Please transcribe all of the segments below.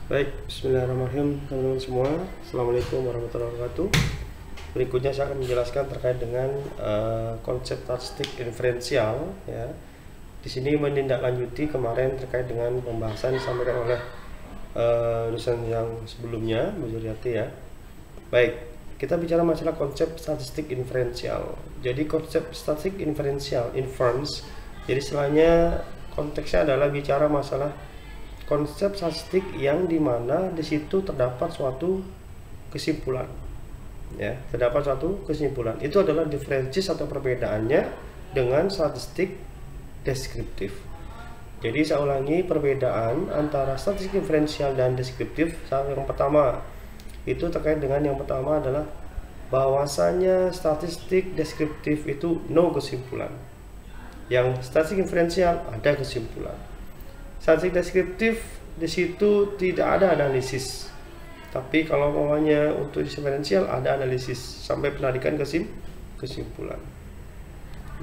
Baik, bismillahirrahmanirrahim teman-teman semua. Assalamualaikum warahmatullahi wabarakatuh. Berikutnya saya akan menjelaskan terkait dengan konsep statistik inferensial ya. Di sini menindaklanjuti kemarin terkait dengan pembahasan yang disampaikan oleh dosen yang sebelumnya, Bu Juliati ya. Baik, kita bicara masalah konsep statistik inferensial. Jadi konsep statistik inferensial, inference, jadi istilahnya konteksnya adalah bicara masalah konsep statistik yang dimana di situ terdapat suatu kesimpulan, ya, terdapat suatu kesimpulan. Itu adalah differences atau perbedaannya dengan statistik deskriptif. Jadi saya ulangi perbedaan antara statistik inferensial dan deskriptif. Yang pertama itu terkait dengan yang pertama adalah bahwasanya statistik deskriptif itu no kesimpulan. Yang statistik inferensial ada kesimpulan. Statistik deskriptif di situ tidak ada analisis, tapi kalau maunya untuk diferensial ada analisis sampai penarikan kesimpulan.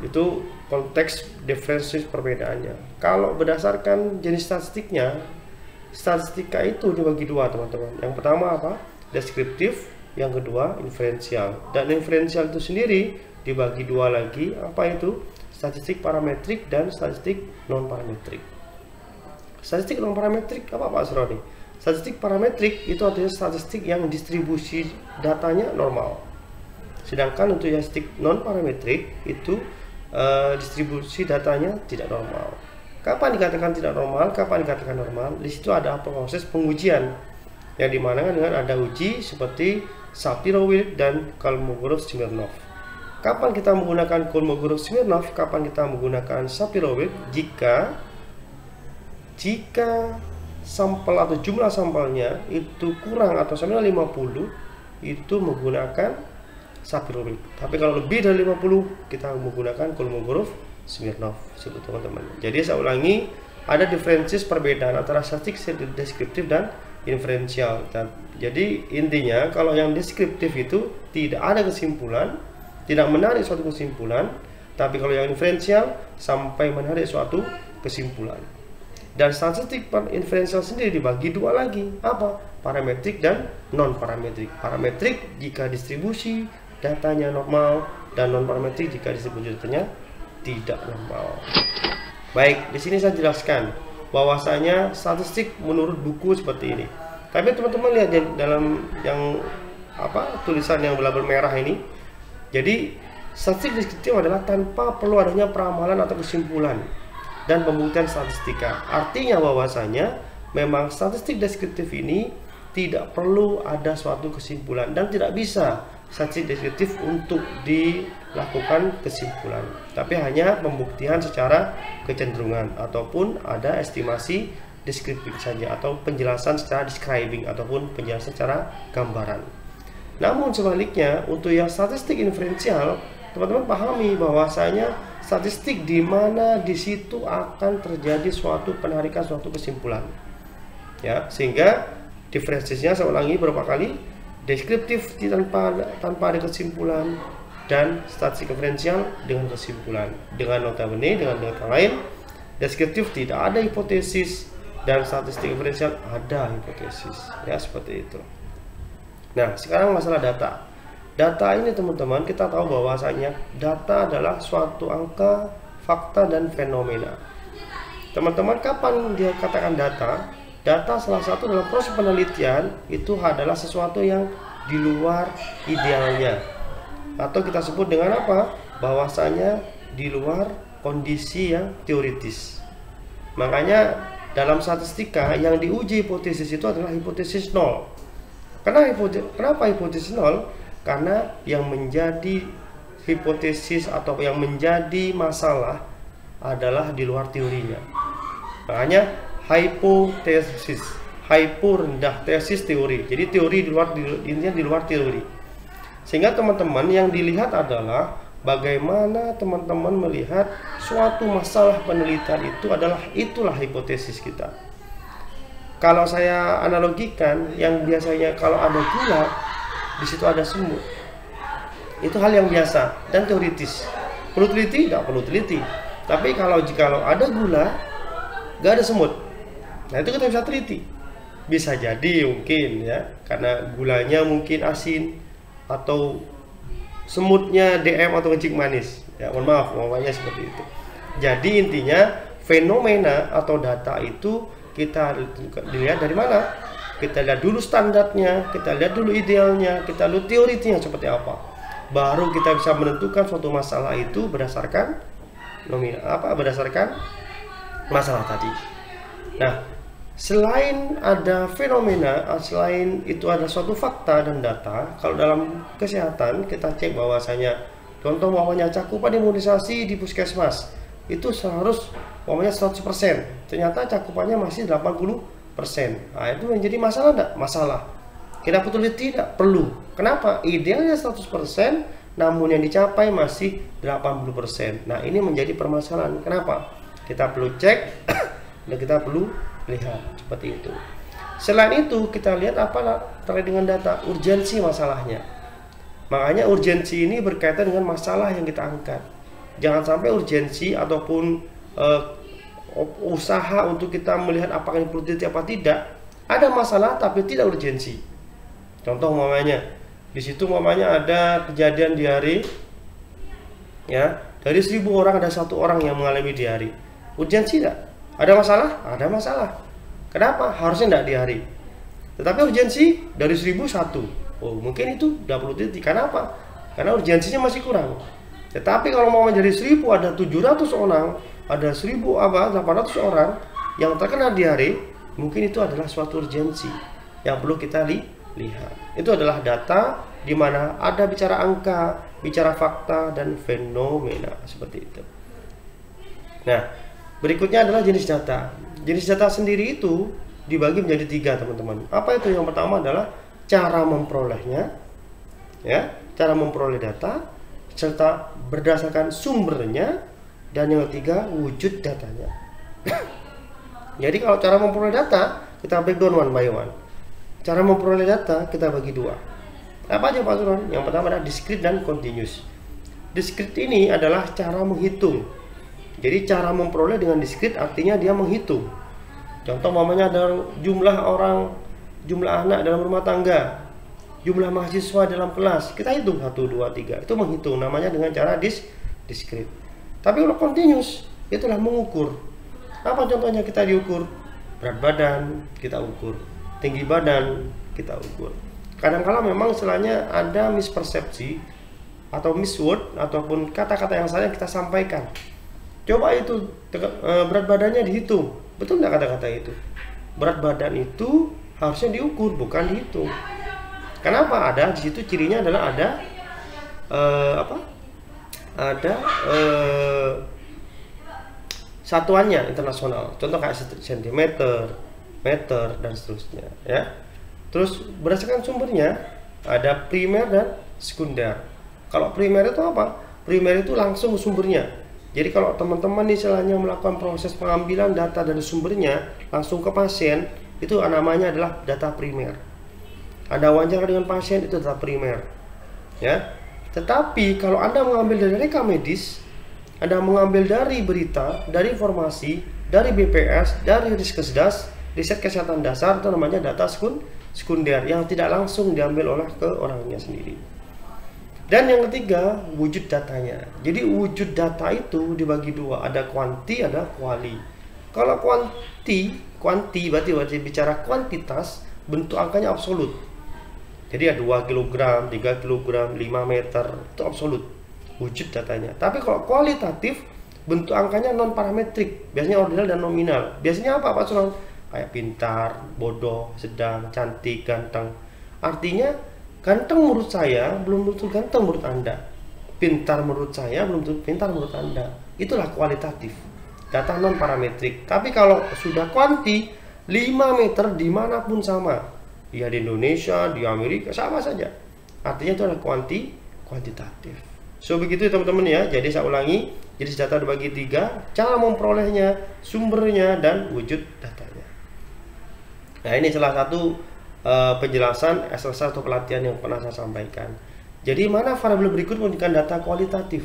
Itu konteks diferensiasi perbedaannya. Kalau berdasarkan jenis statistiknya, statistika itu dibagi dua teman-teman. Yang pertama apa? Deskriptif, yang kedua inferensial. Dan inferensial itu sendiri dibagi dua lagi, apa itu? Statistik parametrik dan statistik non parametrik. Statistik non parametrik apa Pak Asroni? Statistik parametrik itu artinya statistik yang distribusi datanya normal. Sedangkan untuk statistik non parametrik itu distribusi datanya tidak normal. Kapan dikatakan tidak normal? Kapan dikatakan normal? Di situ ada proses pengujian yang dimana dengan ada uji seperti Shapiro-Wilk dan Kolmogorov-Smirnov. Kapan kita menggunakan Kolmogorov-Smirnov? Kapan kita menggunakan Shapiro-Wilk? Jika sampel atau jumlah sampelnya itu kurang atau sama 50, itu menggunakan Shapiro-Wilk. Tapi kalau lebih dari 50, kita menggunakan Kolmogorov-Smirnov, teman-teman. Jadi saya ulangi, ada diferensiasi perbedaan antara statistik deskriptif dan inferensial. Jadi intinya kalau yang deskriptif itu tidak ada kesimpulan, tidak menarik suatu kesimpulan, tapi kalau yang inferensial sampai menarik suatu kesimpulan. Dan statistik inferensial sendiri dibagi dua lagi, apa? Parametrik dan non parametrik. Parametrik jika distribusi datanya normal, dan non parametrik jika distribusi datanya tidak normal. Baik, di sini saya jelaskan bahwasanya statistik menurut buku seperti ini. Tapi teman-teman lihat dalam yang tulisan yang berlabel merah ini. Jadi statistik deskriptif adalah tanpa perlu adanya peramalan atau kesimpulan dan pembuktian statistika. Artinya bahwasanya memang statistik deskriptif ini tidak perlu ada suatu kesimpulan dan tidak bisa statistik deskriptif untuk dilakukan kesimpulan, tapi hanya pembuktian secara kecenderungan ataupun ada estimasi deskriptif saja atau penjelasan secara describing ataupun penjelasan secara gambaran. Namun sebaliknya untuk yang statistik inferensial, teman-teman pahami bahwasanya statistik di mana di situ akan terjadi suatu penarikan suatu kesimpulan, ya, sehingga diferensiasinya saya ulangi berapa kali, deskriptif tanpa ada kesimpulan dan statistik inferensial dengan kesimpulan. Dengan notabene dengan kata lain, deskriptif tidak ada hipotesis dan statistik inferensial ada hipotesis, ya, seperti itu. Nah, sekarang masalah data. Data ini teman-teman, kita tahu bahwasanya data adalah suatu angka, fakta, dan fenomena. Teman-teman, kapan dia katakan data? Data salah satu dalam proses penelitian itu adalah sesuatu yang di luar idealnya, atau kita sebut dengan apa? Bahwasanya di luar kondisi yang teoritis. Makanya dalam statistika yang diuji hipotesis itu adalah hipotesis nol. Kenapa hipotesis nol? Karena yang menjadi hipotesis atau yang menjadi masalah adalah di luar teorinya. Makanya hipotesis, hypo rendah, tesis teori. Jadi teori di luar teori. Sehingga teman-teman yang dilihat adalah bagaimana teman-teman melihat suatu masalah penelitian itulah hipotesis kita. Kalau saya analogikan, yang biasanya kalau ada gula di situ ada semut, itu hal yang biasa dan teoritis. Perlu teliti? Tidak perlu teliti. Tapi kalau ada gula, gak ada semut, nah itu kita bisa teliti. Bisa jadi mungkin ya, karena gulanya mungkin asin atau semutnya DM atau kencing manis. Ya, mohon maaf, ngomongnya seperti itu. Jadi intinya fenomena atau data itu kita dilihat dari mana? Kita lihat dulu standarnya, kita lihat dulu idealnya, kita lihat teorinya seperti apa. Baru kita bisa menentukan suatu masalah itu berdasarkan berdasarkan masalah tadi. Nah, selain ada fenomena, selain itu ada suatu fakta dan data. Kalau dalam kesehatan kita cek bahwasanya, contoh umpamanya cakupan imunisasi di puskesmas itu seharus umpamanya 100%, ternyata cakupannya masih 80%. Nah, itu menjadi masalah enggak? Masalah. Kita betul tidak perlu. Kenapa? Idealnya 100%, namun yang dicapai masih 80%. Nah, ini menjadi permasalahan. Kenapa? Kita perlu cek dan kita perlu lihat seperti itu. Selain itu, kita lihat apa terkait dengan data, urgensi masalahnya. Makanya urgensi ini berkaitan dengan masalah yang kita angkat. Jangan sampai urgensi ataupun usaha untuk kita melihat apakah ini perlu apa tidak, ada masalah tapi tidak urgensi. Contoh umpamanya di situ umpamanya ada kejadian diare, ya, dari 1000 orang ada 1 orang yang mengalami diare. Urgensi tidak? Ada masalah? Ada masalah. Kenapa? Harusnya tidak diare. Tetapi urgensi dari 1000 1. Oh, mungkin itu tidak perlu titik. Kenapa? Karena urgensinya masih kurang. Tetapi kalau mau menjadi 1000 ada 700 orang, ada 800 orang yang terkena diare, mungkin itu adalah suatu urgensi yang perlu kita lihat. Itu adalah data di mana ada bicara angka, bicara fakta dan fenomena seperti itu. Nah, berikutnya adalah jenis data. Jenis data sendiri itu dibagi menjadi 3, teman-teman. Apa itu? Yang pertama adalah cara memperolehnya, ya, cara memperoleh data, serta berdasarkan sumbernya, dan yang ketiga wujud datanya. Jadi kalau cara memperoleh data kita breakdown one by one. Cara memperoleh data kita bagi 2. Apa aja Pak Suron? Yang pertama adalah discrete dan continuous. Discrete ini adalah cara menghitung. Jadi cara memperoleh dengan discrete artinya dia menghitung. Contoh umpamanya ada jumlah orang, jumlah anak dalam rumah tangga, jumlah mahasiswa dalam kelas, kita hitung 1, 2, 3. Itu menghitung, namanya dengan cara discrete. Tapi kalau continuous, itulah mengukur. Apa contohnya kita diukur? Berat badan kita ukur, tinggi badan kita ukur. Kadang-kala memang istilahnya ada mispersepsi atau misword ataupun kata-kata yang salah yang kita sampaikan. Coba itu berat badannya dihitung, betul nggak kata-kata itu? Berat badan itu harusnya diukur, bukan dihitung. Kenapa? Ada di situ cirinya adalah ada satuannya internasional. Contoh kayak sentimeter, meter dan seterusnya, ya. Terus berdasarkan sumbernya ada primer dan sekunder. Kalau primer itu apa? Primer itu langsung sumbernya. Jadi kalau teman-teman istilahnya melakukan proses pengambilan data dari sumbernya langsung ke pasien, itu namanya adalah data primer. Anda wawancara dengan pasien, itu data primer, ya. Tetapi kalau Anda mengambil dari rekam medis, Anda mengambil dari berita, dari informasi, dari BPS, dari Riskesdas, riset kesehatan dasar, itu namanya data sekunder yang tidak langsung diambil oleh ke orangnya sendiri. Dan yang ketiga, wujud datanya. Jadi wujud data itu dibagi 2, ada kuanti, ada kuali. Kalau kuanti berarti bicara kuantitas, bentuk angkanya absolut. Jadi ya 2 kg, 3 kg, 5 meter, itu absolut wujud datanya. Tapi kalau kualitatif, bentuk angkanya non parametrik, biasanya ordinal dan nominal. Biasanya apa Pak Suron? Kayak pintar, bodoh, sedang, cantik, ganteng. Artinya ganteng menurut saya belum tentu ganteng menurut Anda. Pintar menurut saya belum tentu pintar menurut Anda. Itulah kualitatif, data non parametrik. Tapi kalau sudah kuanti, 5 meter dimanapun sama, ya di Indonesia, di Amerika sama saja. Artinya itu adalah kuantitatif. So begitu teman-teman ya. Jadi saya ulangi, jenis data dibagi 3, cara memperolehnya, sumbernya, dan wujud datanya. Nah, ini salah satu penjelasan exercise atau pelatihan yang pernah saya sampaikan. Jadi mana variabel berikut menunjukkan data kualitatif.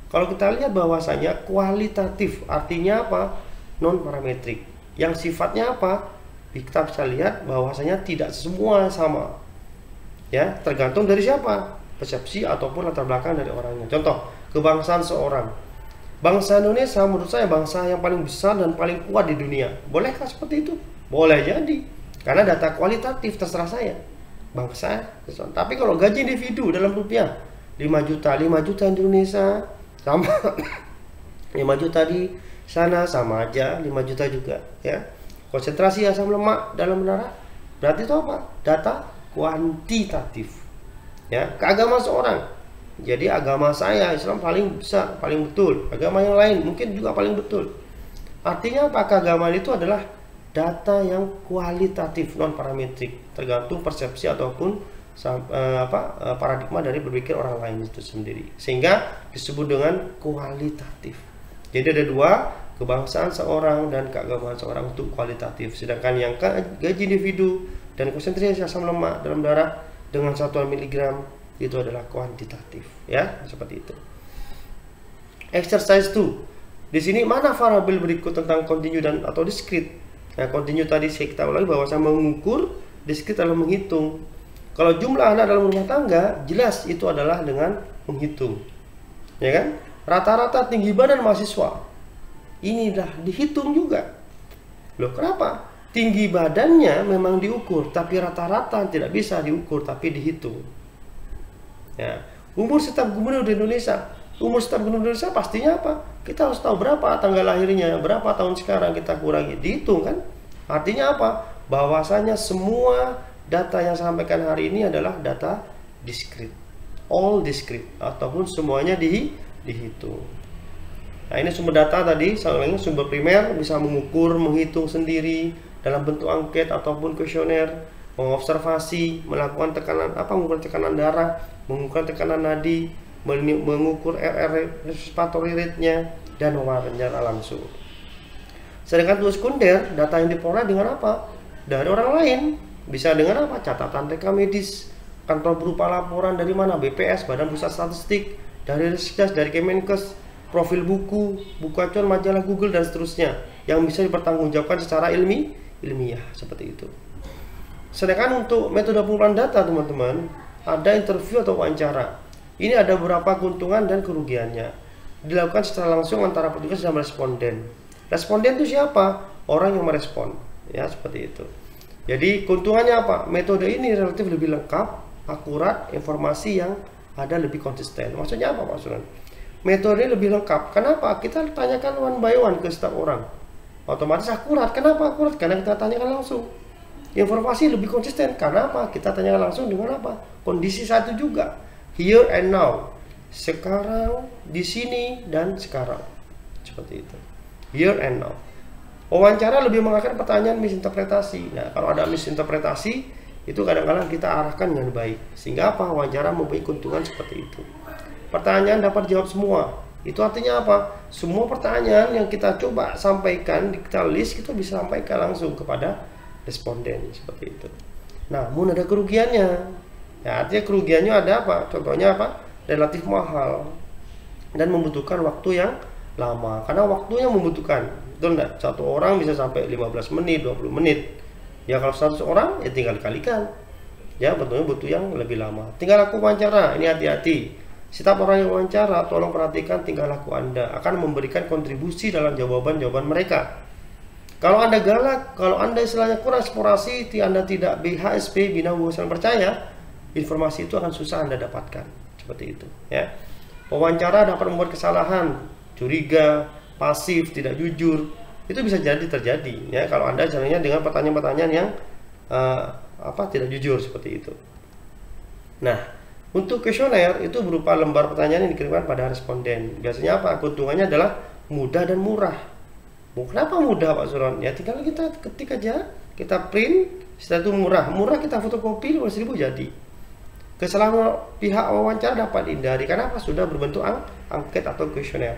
Kalau kita lihat bahwasanya kualitatif artinya apa? Non parametrik. Yang sifatnya apa? kita bisa lihat bahwasanya tidak semua sama. Ya, tergantung dari siapa, persepsi ataupun latar belakang dari orangnya. Contoh, kebangsaan seorang. Bangsa Indonesia menurut saya bangsa yang paling besar dan paling kuat di dunia. Bolehkah seperti itu? Boleh jadi. Karena data kualitatif terserah saya. Bangsa, tapi kalau gaji individu dalam rupiah 5 juta di Indonesia sama 5 juta di sana sama aja 5 juta juga ya. Konsentrasi asam lemak dalam darah berarti itu apa? Data kuantitatif. Ya, keagamaan seorang. Jadi agama saya Islam paling besar, paling betul. Agama yang lain mungkin juga paling betul. Artinya apa? Keagamaan itu adalah data yang kualitatif, non parametrik, tergantung persepsi ataupun paradigma dari berpikir orang lain itu sendiri, sehingga disebut dengan kualitatif. Jadi ada dua, kebangsaan seorang dan keagamaan seorang untuk kualitatif, sedangkan yang gaji individu dan konsentrasi asam lemak dalam darah dengan satuan miligram itu adalah kuantitatif, ya, seperti itu. Exercise 2. Di sini mana variabel berikut tentang kontinu dan atau diskrit? Nah, kontinu tadi saya ketahui lagi bahwa saya mengukur, diskrit adalah menghitung. Kalau jumlah anak dalam rumah tangga, jelas itu adalah dengan menghitung. Ya kan? Rata-rata tinggi badan mahasiswa. Ini dah dihitung juga. Loh, kenapa? Tinggi badannya memang diukur, tapi rata-rata tidak bisa diukur, tapi dihitung. Ya. Umur setiap gubernur di Indonesia. Umur setiap gubernur di Indonesia pastinya apa? Kita harus tahu berapa tanggal lahirnya, berapa tahun sekarang, kita kurangi, dihitung kan? Artinya apa? Bahwasanya semua data yang saya sampaikan hari ini adalah data diskrit, all diskrit, ataupun semuanya dihitung. Nah, ini sumber data tadi, sumber primer bisa mengukur, menghitung sendiri dalam bentuk angket ataupun kuesioner, mengobservasi, melakukan mengukur tekanan darah, mengukur tekanan nadi, mengukur respiratory rate-nya, dan wawancara langsung. Sedangkan untuk sekunder, data yang diperoleh dengan apa? Dari orang lain. Bisa dengan apa? Catatan rekam medis, kantor berupa laporan dari mana? BPS, Badan Pusat Statistik, dari Riskes, dari Kemenkes, profil buku, buku acuan majalah Google, dan seterusnya, yang bisa dipertanggungjawabkan secara ilmiah, seperti itu. Sedangkan untuk metode pengumpulan data, teman-teman, ada interview atau wawancara. Ini ada beberapa keuntungan dan kerugiannya. Dilakukan secara langsung antara petugas dan responden. Responden itu siapa? Orang yang merespon. Ya, seperti itu. Jadi keuntungannya apa? Metode ini relatif lebih lengkap, akurat, informasi yang ada lebih konsisten. Maksudnya apa, Pak Sunan? Metode lebih lengkap. Kenapa? Kita tanyakan one by one ke setiap orang. Otomatis akurat. Kenapa akurat? Karena kita tanyakan langsung. Informasi lebih konsisten. Karena apa? Kita tanyakan langsung dengan apa? Kondisi satu juga. Here and now. Sekarang, di sini, dan sekarang. Seperti itu. Here and now. Wawancara lebih mengarahkan pertanyaan misinterpretasi. Nah, kalau ada misinterpretasi, itu kadang-kadang kita arahkan dengan baik. Sehingga apa? Wawancara mempunyai keuntungan seperti itu. Pertanyaan dapat dijawab semua. Itu artinya apa? Semua pertanyaan yang kita coba sampaikan, kita list, kita bisa sampaikan langsung kepada responden. Seperti itu. Namun ada kerugiannya. Ya, artinya kerugiannya ada apa? Contohnya apa? Relatif mahal. Dan membutuhkan waktu yang lama. Karena waktunya membutuhkan. Betul enggak? Satu orang bisa sampai 15 menit, 20 menit. Ya kalau 100 orang, ya tinggal dikalikan. Ya, betulnya butuh yang lebih lama. Tinggal laku wawancara, ini hati-hati. Setiap orang yang wawancara, tolong perhatikan tingkah laku Anda. Akan memberikan kontribusi dalam jawaban-jawaban mereka. Kalau Anda galak, kalau Anda istilahnya kurang eksplorasi, Anda tidak BHSP, Bina Hubungan Percaya, informasi itu akan susah Anda dapatkan. Seperti itu. Ya. Wawancara dapat membuat kesalahan, curiga, pasif, tidak jujur, itu bisa jadi terjadi ya kalau Anda caranya dengan pertanyaan-pertanyaan yang tidak jujur seperti itu. Nah, untuk kuesioner itu berupa lembar pertanyaan yang dikirimkan pada responden. Biasanya apa? Keuntungannya adalah mudah dan murah. Kenapa mudah, Pak Suron? Ya tinggal kita ketik aja, kita print, setelah itu murah. Murah kita fotokopi 15.000 jadi. Kesalahan pihak wawancara dapat dihindari karena apa? Sudah berbentuk angket atau kuesioner.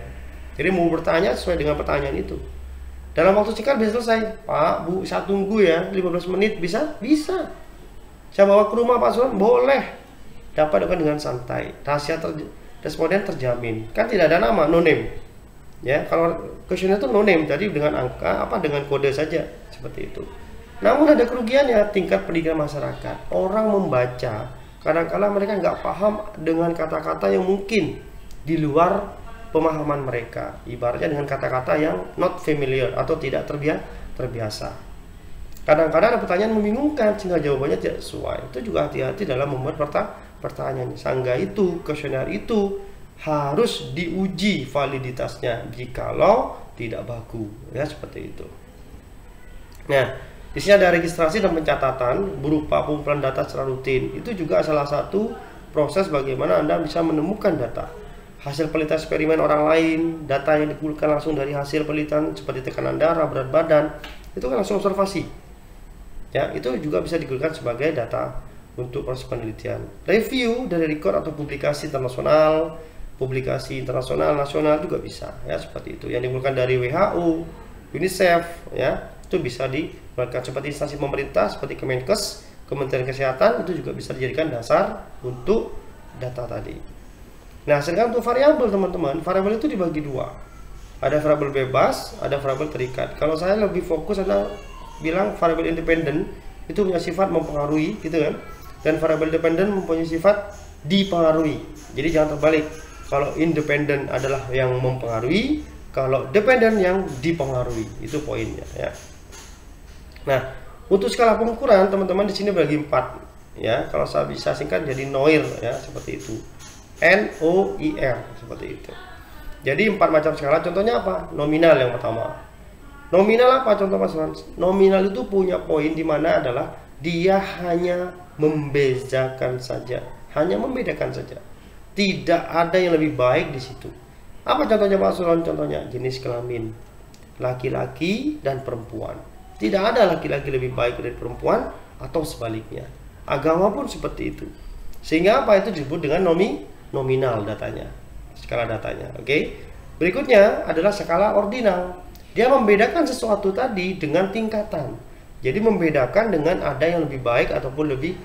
Jadi mau bertanya sesuai dengan pertanyaan itu. Dalam waktu singkat bisa selesai. Pak, Bu, saya tunggu ya 15 menit. Bisa? Bisa. Saya bawa ke rumah Pak Suron? Boleh. Dapat dengan santai. Rahasia responden terjamin. Kan tidak ada nama, no name. Ya, kalau kuesioner itu no name, jadi dengan angka dengan kode saja seperti itu. Namun ada kerugiannya, tingkat pendidikan masyarakat. Orang membaca, kadang-kala mereka nggak paham dengan kata-kata yang mungkin di luar pemahaman mereka. Ibaratnya dengan kata-kata yang not familiar atau tidak terbiasa. Kadang-kadang ada pertanyaan membingungkan sehingga jawabannya tidak sesuai. Itu juga hati-hati dalam membuat pertanyaan. Sangga itu, kuesioner itu harus diuji validitasnya jikalau tidak baku, ya seperti itu. Nah, di sini ada registrasi dan pencatatan berupa pengumpulan data secara rutin. Itu juga salah satu proses bagaimana Anda bisa menemukan data. Hasil penelitian eksperimen orang lain, data yang dikumpulkan langsung dari hasil penelitian seperti tekanan darah, berat badan, itu kan langsung observasi. Ya, itu juga bisa digunakan sebagai data untuk proses penelitian. Review dari record atau publikasi internasional, nasional juga bisa, ya seperti itu. Yang dikumpulkan dari WHO, UNICEF, ya itu bisa digunakan seperti instansi pemerintah seperti Kemenkes, Kementerian Kesehatan, itu juga bisa dijadikan dasar untuk data tadi. Nah, sedangkan untuk variabel teman-teman, variabel itu dibagi dua. Ada variabel bebas, ada variabel terikat. Kalau saya lebih fokus adalah bilang variabel independen itu punya sifat mempengaruhi, gitu kan? Dan variabel dependen mempunyai sifat dipengaruhi. Jadi jangan terbalik. Kalau independen adalah yang mempengaruhi, kalau dependen yang dipengaruhi. Itu poinnya, ya. Nah, untuk skala pengukuran teman-teman di sini bagi 4, ya. Kalau saya bisa singkat jadi NOIR, ya, seperti itu. NOIR seperti itu. Jadi 4 macam skala. Contohnya apa? Nominal yang pertama. Nominal apa contoh Mas Frans? Nominal itu punya poin di mana adalah dia hanya membedakan saja, tidak ada yang lebih baik di situ. Apa contohnya Pak Sulon? Contohnya jenis kelamin, laki-laki dan perempuan. Tidak ada laki-laki lebih baik dari perempuan atau sebaliknya. Agama pun seperti itu. Sehingga apa itu disebut dengan nominal datanya, skala datanya. Oke. Berikutnya adalah skala ordinal. Dia membedakan sesuatu tadi dengan tingkatan. Jadi membedakan dengan ada yang lebih baik ataupun lebih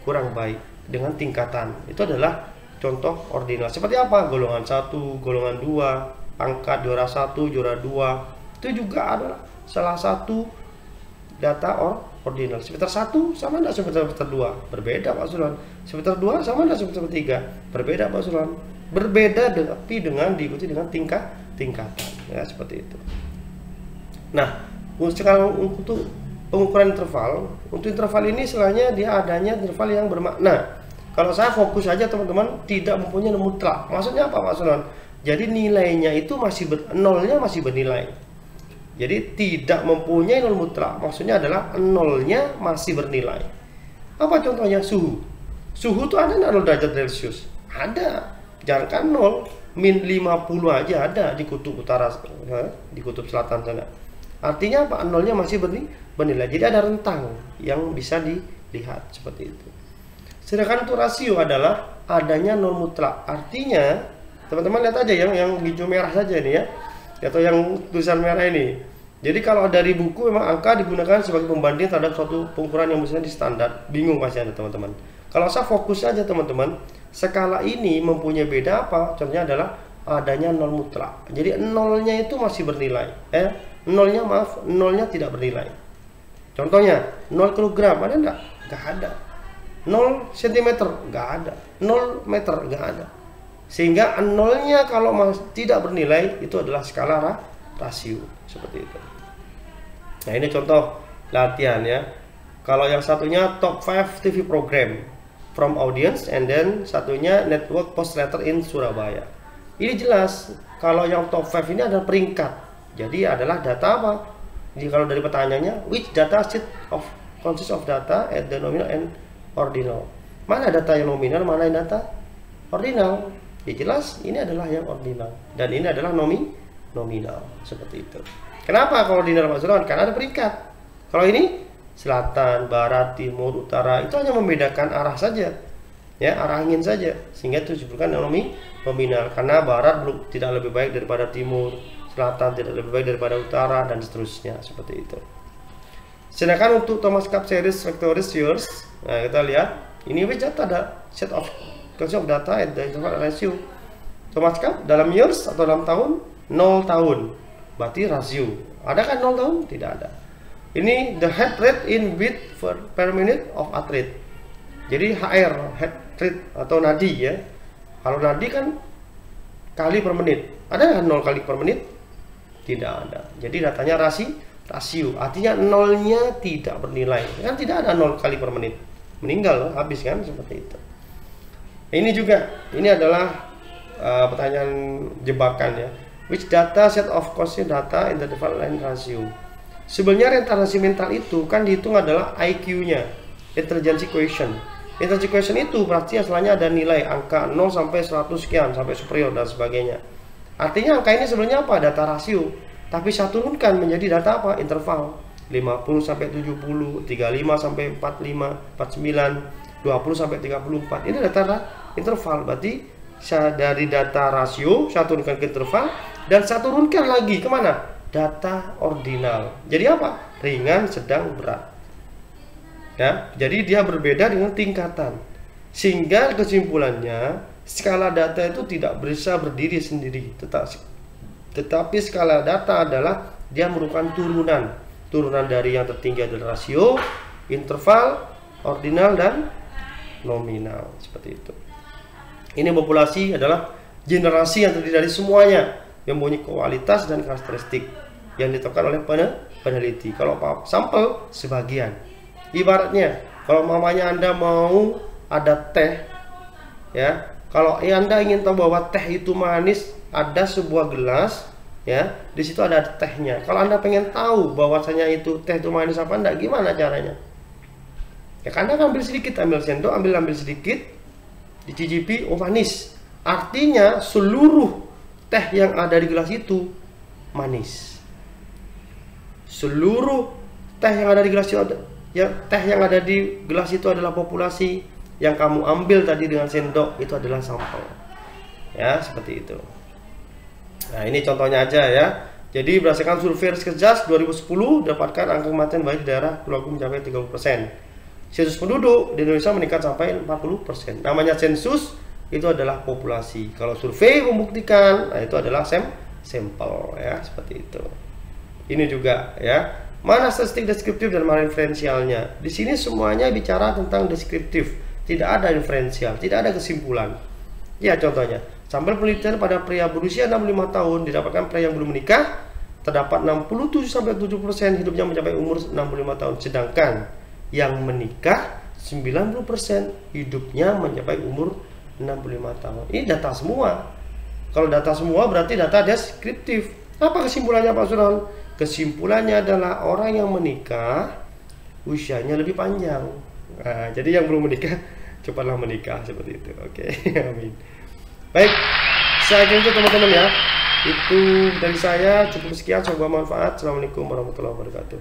kurang baik dengan tingkatan. Itu adalah contoh ordinal. Seperti apa? Golongan 1, golongan 2, pangkat juara 1, juara 2. Itu juga adalah salah satu data ordinal. Semester 1 sama enggak semester 2? Berbeda Pak Sulon. Semester 2 sama enggak semester 3? Berbeda Pak Sulon. Berbeda tapi dengan diikuti dengan tingkatan. Ya, seperti itu. Nah, sekarang untuk pengukuran interval, untuk interval ini istilahnya dia adanya interval yang bermakna. Kalau saya fokus saja teman-teman tidak mempunyai mutlak. Maksudnya apa Pak Sulon? Jadi nilainya itu nolnya masih bernilai. Jadi tidak mempunyai nol mutlak. Maksudnya adalah nolnya masih bernilai. Apa contohnya? Suhu. Suhu itu ada nggak 0 derajat Celcius? Ada. Jangankan 0, min 50 aja ada di kutub utara, di kutub selatan sana. Artinya apa? Nolnya masih bernilai. Jadi ada rentang yang bisa dilihat seperti itu. Sedangkan untuk rasio adalah adanya nol mutlak. Artinya teman-teman lihat aja yang hijau merah saja nih ya, atau yang tulisan merah ini. Jadi kalau dari buku memang angka digunakan sebagai pembanding terhadap suatu pengukuran yang misalnya di standar. Bingung pasti ada teman-teman. Kalau saya fokus saja teman-teman, skala ini mempunyai beda apa? Contohnya adalah adanya nol mutlak. Jadi nolnya itu masih bernilai. Nolnya tidak bernilai. Contohnya 0 kg ada enggak? Enggak ada. 0 cm enggak ada. 0 meter enggak ada. Sehingga nolnya kalau tidak bernilai itu adalah skala rasio seperti itu. Nah, ini contoh latihan ya. Kalau yang satunya top 5 TV program from audience, and then satunya network post letter in Surabaya. Ini jelas kalau yang top 5 ini adalah peringkat. Jadi adalah data apa? Jadi kalau dari pertanyaannya, which data sheet consists of data at the nominal and ordinal? Mana data yang nominal, mana yang data ordinal? Ya jelas ini adalah yang ordinal dan ini adalah nominal seperti itu. Kenapa kalau ordinal Pak Sulon? Karena ada peringkat. Kalau ini selatan, barat, timur, utara itu hanya membedakan arah saja, ya arah angin saja, sehingga itu disebutkan nominal. Karena barat tidak lebih baik daripada timur, selatan tidak lebih baik daripada utara, dan seterusnya seperti itu. Sedangkan untuk Thomas Cup series Vectoris years, nah kita lihat ini data ada set of concept of data at the interval ratio. Thomas Cup dalam years atau dalam tahun? 0 tahun, berarti rasio. Ada kan 0 tahun? Tidak ada. Ini the heart rate in beat per minute of heart rate. Jadi HR, heart rate atau nadi ya. Kalau nadi kan kali per menit. Ada 0 kali per menit? Tidak ada. Jadi datanya rasio. Artinya nolnya tidak bernilai. Kan tidak ada 0 kali per menit. Meninggal, habis kan, seperti itu. Ini juga, ini adalah pertanyaan jebakan ya. Which data set of constant data in the development ratio? Sebenarnya retardasi mental itu kan dihitung adalah IQ-nya, intelligence quotient. Intelligence quotient itu berarti asalnya ada nilai angka 0 sampai 100 sekian sampai superior dan sebagainya. Artinya angka ini sebenarnya apa? Data rasio. Tapi saya turunkan menjadi data apa? Interval. 50 sampai 70, 35 sampai 45, 49, 20 sampai 34. Ini data interval. Berarti saya dari data rasio saya turunkan ke interval dan saya turunkan lagi kemana? Data ordinal. Jadi apa? Ringan, sedang, berat. Ya, jadi dia berbeda dengan tingkatan. Sehingga kesimpulannya skala data itu tidak bisa berdiri sendiri. Tetapi skala data adalah dia merupakan turunan dari yang tertinggi adalah rasio, interval, ordinal, dan nominal. Seperti itu. Ini populasi adalah generasi yang terdiri dari semuanya, yang mempunyai kualitas dan karakteristik yang ditentukan oleh peneliti. Kalau sampel sebagian. Ibaratnya kalau mamanya Anda mau ada teh ya, kalau Anda ingin tahu bahwa teh itu manis, ada sebuah gelas ya, di situ ada tehnya. Kalau Anda pengen tahu bahwasanya itu teh itu manis apa enggak, gimana caranya? Ya karena ambil sedikit, ambil sendok, ambil sedikit, dicicipi, oh manis. Artinya seluruh teh yang ada di gelas itu manis. Seluruh teh yang ada di gelas itu teh yang ada di gelas itu adalah populasi yang kamu ambil tadi dengan sendok, itu adalah sampel. Ya, seperti itu. Nah, ini contohnya aja ya. Jadi berdasarkan survei Riskesdas 2010 dapatkan angka kematian bayi di daerah Pulau mencapai 30%. Sensus penduduk di Indonesia meningkat sampai 40%. Namanya sensus itu adalah populasi. Kalau survei membuktikan, nah itu adalah sampel ya, seperti itu. Ini juga ya. Mana statistik deskriptif dan mana inferensialnya? Di sini semuanya bicara tentang deskriptif, tidak ada inferensial, tidak ada kesimpulan. Ya contohnya, sampel penelitian pada pria berusia 65 tahun didapatkan pria yang belum menikah terdapat 67-70% hidupnya mencapai umur 65 tahun, sedangkan yang menikah 90% hidupnya mencapai umur 65 tahun. Ini data semua. Kalau data semua berarti data deskriptif. Apa kesimpulannya Pak Suron? Kesimpulannya adalah orang yang menikah usianya lebih panjang. Nah, jadi yang belum menikah cepatlah menikah, seperti itu. Oke, amin. Baik, saya kira itu teman-teman ya. Itu dari saya, cukup sekian, semoga bermanfaat. Assalamualaikum warahmatullahi wabarakatuh.